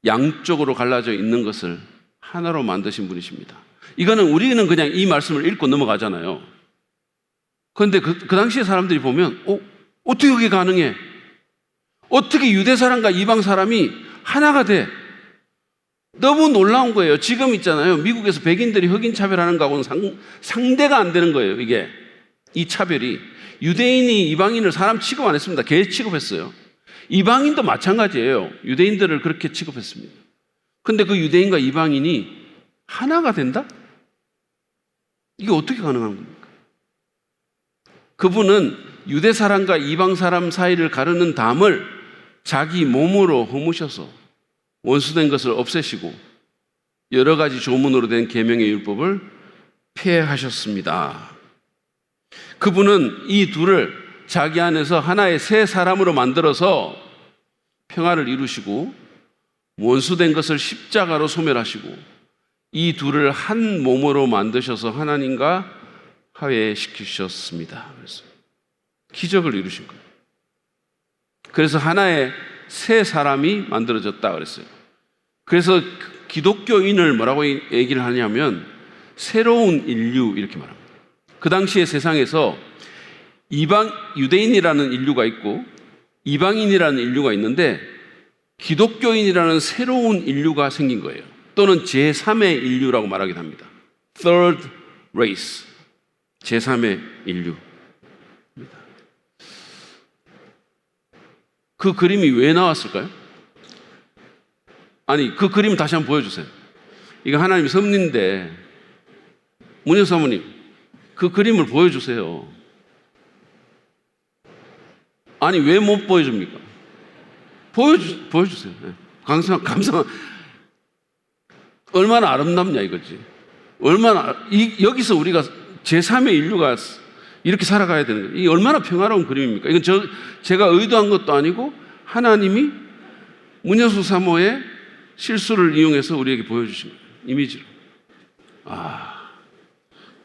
양쪽으로 갈라져 있는 것을 하나로 만드신 분이십니다. 이거는 우리는 그냥 이 말씀을 읽고 넘어가잖아요. 그런데 그 당시에 사람들이 보면 어떻게 그게 가능해? 어떻게 유대 사람과 이방 사람이 하나가 돼? 너무 놀라운 거예요. 지금 있잖아요. 미국에서 백인들이 흑인 차별하는 거하고는 상대가 안 되는 거예요. 이게 이 차별이. 유대인이 이방인을 사람 취급 안 했습니다. 개 취급했어요. 이방인도 마찬가지예요. 유대인들을 그렇게 취급했습니다. 근데 그 유대인과 이방인이 하나가 된다? 이게 어떻게 가능한 겁니까? 그분은 유대 사람과 이방 사람 사이를 가르는 담을 자기 몸으로 허무셔서 원수된 것을 없애시고 여러 가지 조문으로 된 계명의 율법을 폐하셨습니다. 그분은 이 둘을 자기 안에서 하나의 새 사람으로 만들어서 평화를 이루시고 원수된 것을 십자가로 소멸하시고 이 둘을 한 몸으로 만드셔서 하나님과 화해시키셨습니다. 그래서 기적을 이루신 거예요. 그래서 하나의 새 사람이 만들어졌다 그랬어요. 그래서 기독교인을 뭐라고 얘기를 하냐면 새로운 인류 이렇게 말합니다. 그 당시에 세상에서 유대인이라는 인류가 있고 이방인이라는 인류가 있는데 기독교인이라는 새로운 인류가 생긴 거예요. 또는 제3의 인류라고 말하기도 합니다. Third race. 제3의 인류. 그 그림이 왜 나왔을까요? 아니, 그 그림 다시 한번 보여주세요. 이거 하나님 섭리인데, 문현 사모님, 그 그림을 보여주세요. 아니, 왜 못 보여줍니까? 보여주세요. 네. 감상, 얼마나 아름답냐 이거지. 여기서 우리가 제3의 인류가 이렇게 살아가야 되는 거예요. 이게 얼마나 평화로운 그림입니까? 이건 제가 의도한 것도 아니고 하나님이 문여수 사모의 실수를 이용해서 우리에게 보여주신 거예요. 이미지로.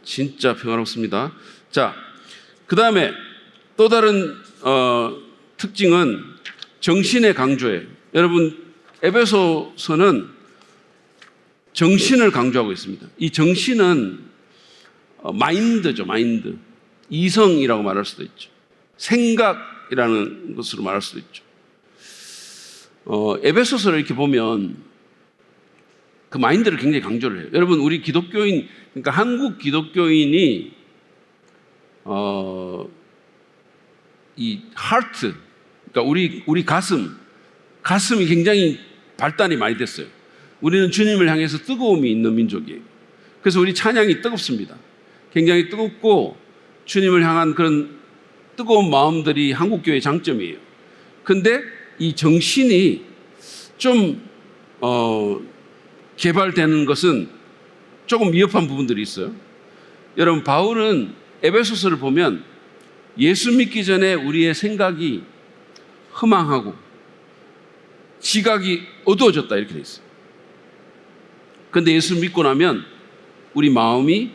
진짜 평화롭습니다. 자, 그 다음에 또 다른 특징은 정신의 강조예요. 여러분, 에베소서는 정신을 강조하고 있습니다. 이 정신은 마인드죠, 마인드. 이성이라고 말할 수도 있죠. 생각이라는 것으로 말할 수도 있죠. 에베소서를 이렇게 보면 그 마인드를 굉장히 강조를 해요. 여러분, 우리 기독교인, 그러니까 한국 기독교인이 이 하트, 그러니까 우리 가슴이 굉장히 발달이 많이 됐어요. 우리는 주님을 향해서 뜨거움이 있는 민족이에요. 그래서 우리 찬양이 뜨겁습니다. 굉장히 뜨겁고 주님을 향한 그런 뜨거운 마음들이 한국교회의 장점이에요. 근데 이 정신이 좀 개발되는 것은 조금 미흡한 부분들이 있어요. 여러분, 바울은 에베소서를 보면 예수 믿기 전에 우리의 생각이 허망하고 지각이 어두워졌다 이렇게 돼 있어요. 그런데 예수 믿고 나면 우리 마음이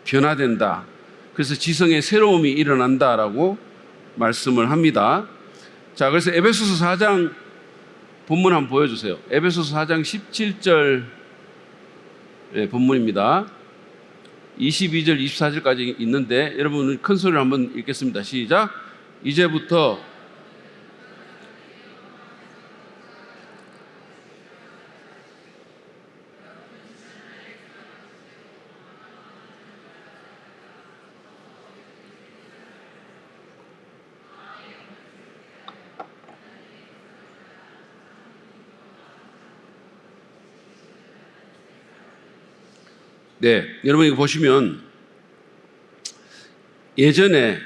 변화된다. 그래서 지성의 새로움이 일어난다라고 말씀을 합니다. 자, 그래서 에베소서 4장 본문 한번 보여주세요. 에베소서 4장 17절 본문입니다. 22절, 24절까지 있는데 여러분 큰 소리로 한번 읽겠습니다. 시작. 이제부터 네, 여러분 이거 보시면 예전에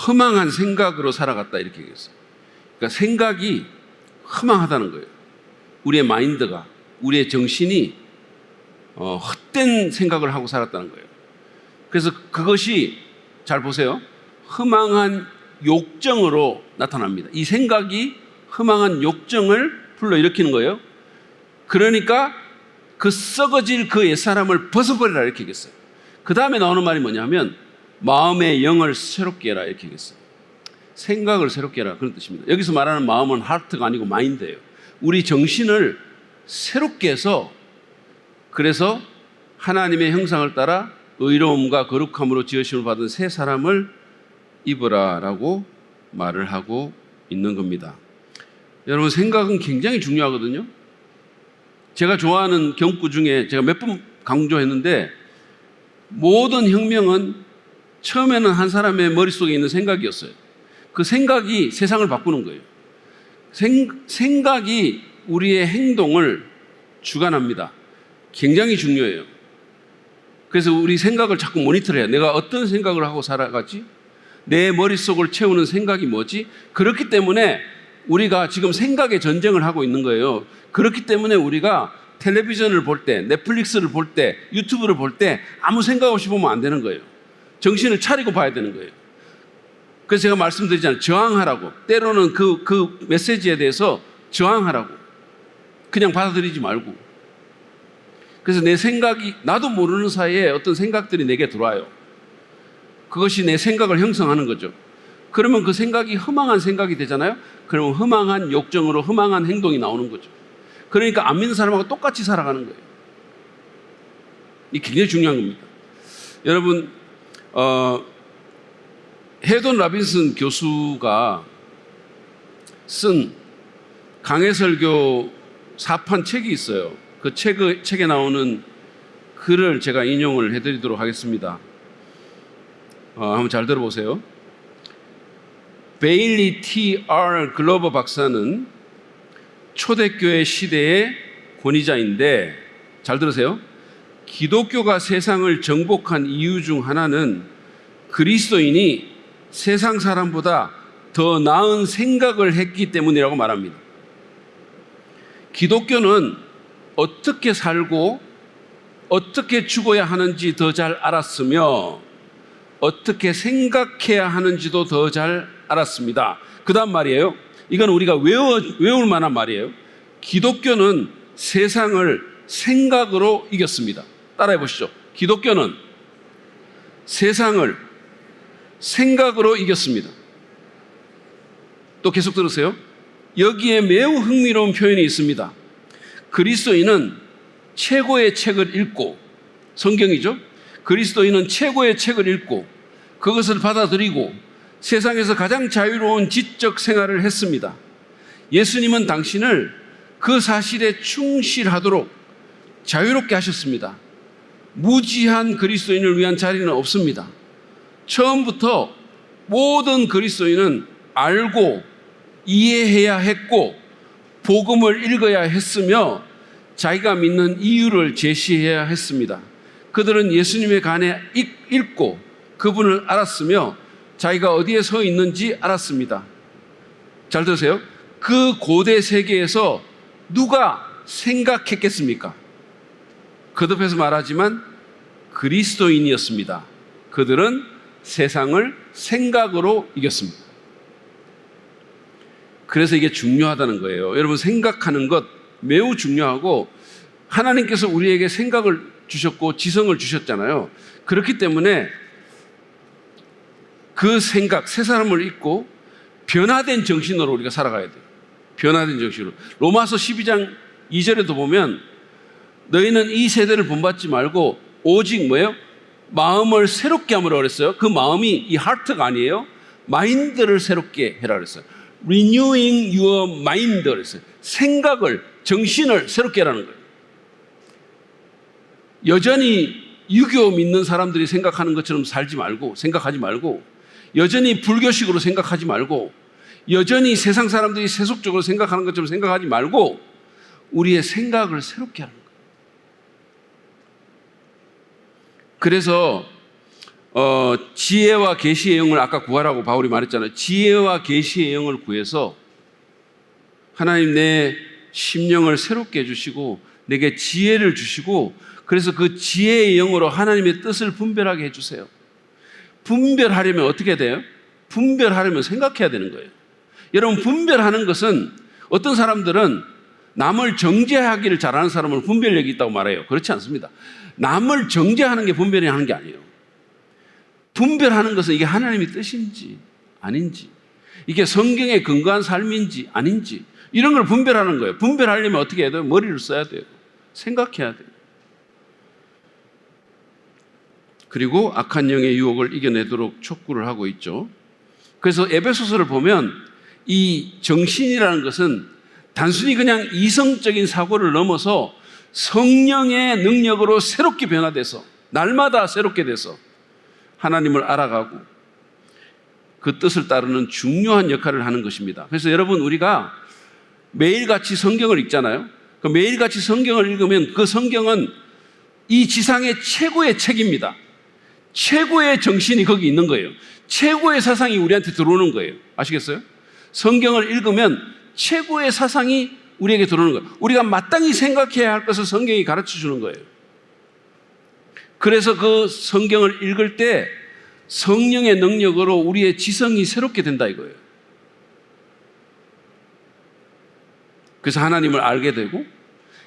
허망한 생각으로 살아갔다 이렇게 얘기했어요. 그러니까 생각이 허망하다는 거예요. 우리의 마인드가, 우리의 정신이 헛된 생각을 하고 살았다는 거예요. 그래서 그것이 잘 보세요. 허망한 욕정으로 나타납니다. 이 생각이 허망한 욕정을 불러일으키는 거예요. 그러니까 그 썩어질 그 옛사람을 벗어버리라 이렇게 얘기했어요. 그 다음에 나오는 말이 뭐냐면 마음의 영을 새롭게 해라 이렇게 얘기했어요. 생각을 새롭게 해라 그런 뜻입니다. 여기서 말하는 마음은 하트가 아니고 마인드예요. 우리 정신을 새롭게 해서 그래서 하나님의 형상을 따라 의로움과 거룩함으로 지으심을 받은 새 사람을 입으라 라고 말을 하고 있는 겁니다. 여러분, 생각은 굉장히 중요하거든요. 제가 좋아하는 경구 중에 제가 몇 번 강조했는데 모든 혁명은 처음에는 한 사람의 머릿속에 있는 생각이었어요. 그 생각이 세상을 바꾸는 거예요. 생각이 우리의 행동을 주관합니다. 굉장히 중요해요. 그래서 우리 생각을 자꾸 모니터해야 해요. 내가 어떤 생각을 하고 살아가지? 내 머릿속을 채우는 생각이 뭐지? 그렇기 때문에 우리가 지금 생각의 전쟁을 하고 있는 거예요. 그렇기 때문에 우리가 텔레비전을 볼 때, 넷플릭스를 볼 때, 유튜브를 볼 때 아무 생각 없이 보면 안 되는 거예요. 정신을 차리고 봐야 되는 거예요. 그래서 제가 말씀드리잖아요. 저항하라고. 때로는 그 메시지에 대해서 저항하라고. 그냥 받아들이지 말고. 그래서 내 생각이 나도 모르는 사이에 어떤 생각들이 내게 들어와요. 그것이 내 생각을 형성하는 거죠. 그러면 그 생각이 허망한 생각이 되잖아요. 그러면 허망한 욕정으로 허망한 행동이 나오는 거죠. 그러니까 안 믿는 사람하고 똑같이 살아가는 거예요. 이게 굉장히 중요한 겁니다. 여러분, 헤돈 라빈슨 교수가 쓴 강해설교 4판 책이 있어요. 그 책에 나오는 글을 제가 인용을 해드리도록 하겠습니다. 한번 잘 들어보세요. 베일리 T.R. 글로버 박사는 초대교회 시대의 권위자인데, 잘 들으세요. 기독교가 세상을 정복한 이유 중 하나는 그리스도인이 세상 사람보다 더 나은 생각을 했기 때문이라고 말합니다. 기독교는 어떻게 살고 어떻게 죽어야 하는지 더 잘 알았으며 어떻게 생각해야 하는지도 더 잘 알았습니다. 그 다음 말이에요. 이건 우리가 외울 만한 말이에요. 기독교는 세상을 생각으로 이겼습니다. 따라해 보시죠. 기독교는 세상을 생각으로 이겼습니다. 또 계속 들으세요. 여기에 매우 흥미로운 표현이 있습니다. 그리스도인은 최고의 책을 읽고, 성경이죠. 그리스도인은 최고의 책을 읽고 그것을 받아들이고 세상에서 가장 자유로운 지적 생활을 했습니다. 예수님은 당신을 그 사실에 충실하도록 자유롭게 하셨습니다. 무지한 그리스도인을 위한 자리는 없습니다. 처음부터 모든 그리스도인은 알고 이해해야 했고 복음을 읽어야 했으며 자기가 믿는 이유를 제시해야 했습니다. 그들은 예수님에 관해 읽고 그분을 알았으며 자기가 어디에 서 있는지 알았습니다. 잘 들으세요. 그 고대 세계에서 누가 생각했겠습니까? 거듭해서 말하지만 그리스도인이었습니다. 그들은 세상을 생각으로 이겼습니다. 그래서 이게 중요하다는 거예요. 여러분, 생각하는 것 매우 중요하고 하나님께서 우리에게 생각을 주셨고 지성을 주셨잖아요. 그렇기 때문에 그 생각, 새 사람을 잊고 변화된 정신으로 우리가 살아가야 돼요. 변화된 정신으로. 로마서 12장 2절에도 보면 너희는 이 세대를 본받지 말고 오직 뭐예요? 마음을 새롭게 함으로 그랬어요. 그 마음이 이 하트가 아니에요. 마인드를 새롭게 해라 그랬어요. Renewing your mind 그랬어요. 생각을, 정신을 새롭게 하라는 거예요. 여전히 유교 믿는 사람들이 생각하는 것처럼 살지 말고, 생각하지 말고, 여전히 불교식으로 생각하지 말고, 여전히 세상 사람들이 세속적으로 생각하는 것처럼 생각하지 말고 우리의 생각을 새롭게 하는 거예요. 그래서 지혜와 계시의 영을 아까 구하라고 바울이 말했잖아요. 지혜와 계시의 영을 구해서 하나님 내 심령을 새롭게 해주시고 내게 지혜를 주시고 그래서 그 지혜의 영으로 하나님의 뜻을 분별하게 해주세요. 분별하려면 어떻게 돼요? 분별하려면 생각해야 되는 거예요. 여러분, 분별하는 것은 어떤 사람들은 남을 정죄하기를 잘하는 사람을 분별력이 있다고 말해요. 그렇지 않습니다. 남을 정죄하는 게 분별이 하는 게 아니에요. 분별하는 것은 이게 하나님의 뜻인지 아닌지, 이게 성경에 근거한 삶인지 아닌지, 이런 걸 분별하는 거예요. 분별하려면 어떻게 해야 돼요? 머리를 써야 돼요. 생각해야 돼요. 그리고 악한 영의 유혹을 이겨내도록 촉구를 하고 있죠. 그래서 에베소서를 보면 이 정신이라는 것은 단순히 그냥 이성적인 사고를 넘어서 성령의 능력으로 새롭게 변화돼서 날마다 새롭게 돼서 하나님을 알아가고 그 뜻을 따르는 중요한 역할을 하는 것입니다. 그래서 여러분, 우리가 매일같이 성경을 읽잖아요. 그 매일같이 성경을 읽으면 그 성경은 이 지상의 최고의 책입니다. 최고의 정신이 거기 있는 거예요. 최고의 사상이 우리한테 들어오는 거예요. 아시겠어요? 성경을 읽으면 최고의 사상이 우리에게 들어오는 거예요. 우리가 마땅히 생각해야 할 것을 성경이 가르쳐 주는 거예요. 그래서 그 성경을 읽을 때 성령의 능력으로 우리의 지성이 새롭게 된다 이거예요. 그래서 하나님을 알게 되고,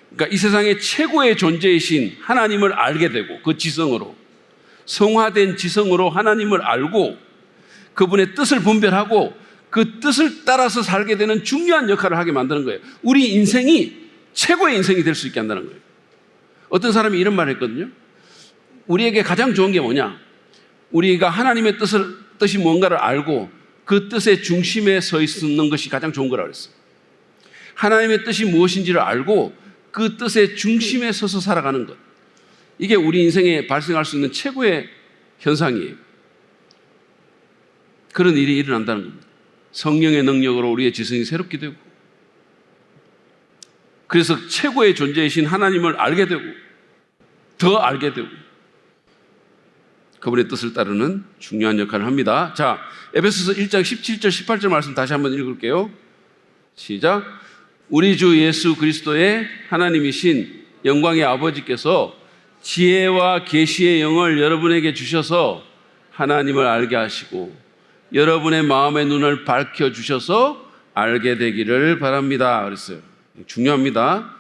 그러니까 이 세상의 최고의 존재이신 하나님을 알게 되고, 그 지성으로, 성화된 지성으로 하나님을 알고 그분의 뜻을 분별하고 그 뜻을 따라서 살게 되는 중요한 역할을 하게 만드는 거예요. 우리 인생이 최고의 인생이 될 수 있게 한다는 거예요. 어떤 사람이 이런 말을 했거든요. 우리에게 가장 좋은 게 뭐냐? 우리가 하나님의 뜻이 뭔가를 알고 그 뜻의 중심에 서 있는 것이 가장 좋은 거라고 그랬어요. 하나님의 뜻이 무엇인지를 알고 그 뜻의 중심에 서서 살아가는 것. 이게 우리 인생에 발생할 수 있는 최고의 현상이에요. 그런 일이 일어난다는 겁니다. 성령의 능력으로 우리의 지성이 새롭게 되고, 그래서 최고의 존재이신 하나님을 알게 되고 더 알게 되고 그분의 뜻을 따르는 중요한 역할을 합니다. 자, 에베소서 1장 17절 18절 말씀 다시 한번 읽을게요. 시작. 우리 주 예수 그리스도의 하나님이신 영광의 아버지께서 지혜와 계시의 영을 여러분에게 주셔서 하나님을 알게 하시고 여러분의 마음의 눈을 밝혀주셔서 알게 되기를 바랍니다. 그랬어요. 중요합니다.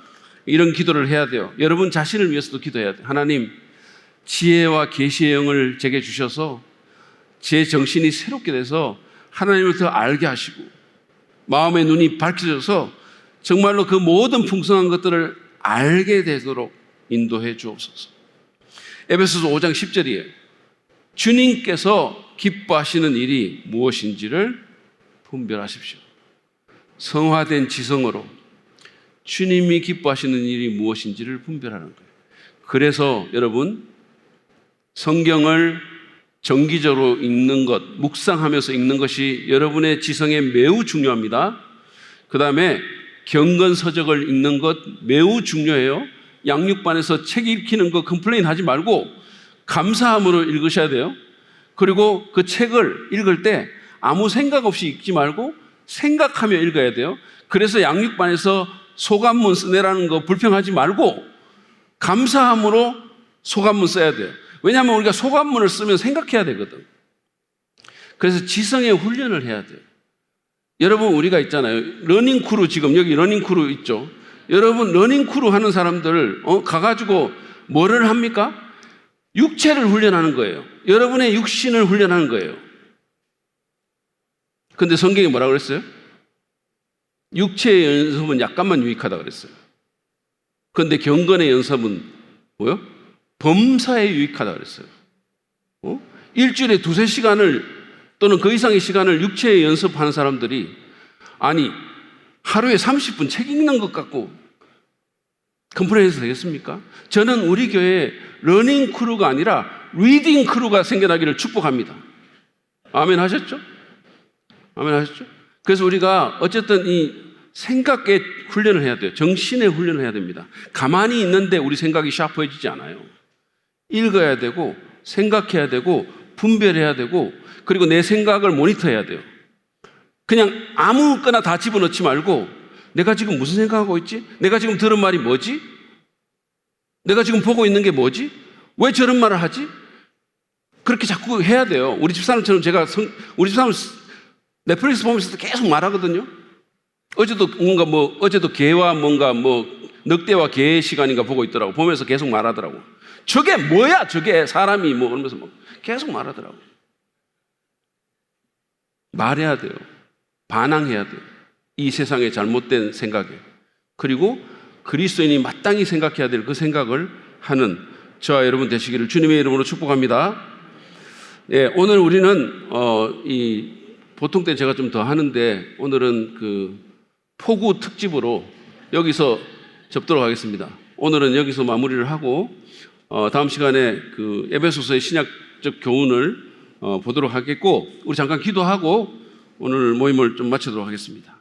이런 기도를 해야 돼요. 여러분 자신을 위해서도 기도해야 돼요. 하나님, 지혜와 계시의 영을 제게 주셔서 제 정신이 새롭게 돼서 하나님을 더 알게 하시고 마음의 눈이 밝혀져서 정말로 그 모든 풍성한 것들을 알게 되도록 인도해 주옵소서. 에베소서 5장 10절이에요. 주님께서 기뻐하시는 일이 무엇인지를 분별하십시오. 성화된 지성으로 주님이 기뻐하시는 일이 무엇인지를 분별하는 거예요. 그래서 여러분, 성경을 정기적으로 읽는 것, 묵상하면서 읽는 것이 여러분의 지성에 매우 중요합니다. 그 다음에 경건서적을 읽는 것 매우 중요해요. 양육반에서 책 읽히는 거 컴플레인 하지 말고 감사함으로 읽으셔야 돼요. 그리고 그 책을 읽을 때 아무 생각 없이 읽지 말고 생각하며 읽어야 돼요. 그래서 양육반에서 소감문 쓰내라는 거 불평하지 말고 감사함으로 소감문 써야 돼요. 왜냐하면 우리가 소감문을 쓰면 생각해야 되거든. 그래서 지성의 훈련을 해야 돼요. 여러분, 우리가 있잖아요. 러닝크루, 지금 여기 러닝크루 있죠. 여러분, 러닝크루 하는 사람들 가가지고 뭐를 합니까? 육체를 훈련하는 거예요. 여러분의 육신을 훈련하는 거예요. 근데 성경이 뭐라고 그랬어요? 육체의 연습은 약간만 유익하다 그랬어요. 그런데 경건의 연습은 뭐요? 범사에 유익하다 그랬어요. 일주일에 2-3시간을 또는 그 이상의 시간을 육체에 연습하는 사람들이 아니 하루에 30분 책 읽는 것 같고 컴플레인해서 되겠습니까? 저는 우리 교회에 러닝 크루가 아니라 리딩 크루가 생겨나기를 축복합니다. 아멘 하셨죠? 아멘 하셨죠? 그래서 우리가 어쨌든 이 생각의 훈련을 해야 돼요. 정신의 훈련을 해야 됩니다. 가만히 있는데 우리 생각이 샤프해지지 않아요. 읽어야 되고 생각해야 되고 분별해야 되고 그리고 내 생각을 모니터해야 돼요. 그냥 아무거나 다 집어넣지 말고 내가 지금 무슨 생각하고 있지? 내가 지금 들은 말이 뭐지? 내가 지금 보고 있는 게 뭐지? 왜 저런 말을 하지? 그렇게 자꾸 해야 돼요. 우리 집사람처럼 우리 집사람 넷플릭스 보면서도 계속 말하거든요. 어제도 개와 뭔가 늑대와 개의 시간인가 보고 있더라고. 보면서 계속 말하더라고. 저게 뭐야? 저게 사람이 그러면서 계속 말하더라고. 말해야 돼요. 반항해야 돼요. 이 세상의 잘못된 생각에. 그리고 그리스도인이 마땅히 생각해야 될 그 생각을 하는 저와 여러분 되시기를 주님의 이름으로 축복합니다. 예, 오늘 우리는 보통 때 제가 좀 더 하는데 오늘은 그 포구 특집으로 여기서 접도록 하겠습니다. 오늘은 여기서 마무리를 하고 다음 시간에 그 에베소서의 신약적 교훈을 보도록 하겠고 우리 잠깐 기도하고 오늘 모임을 좀 마치도록 하겠습니다.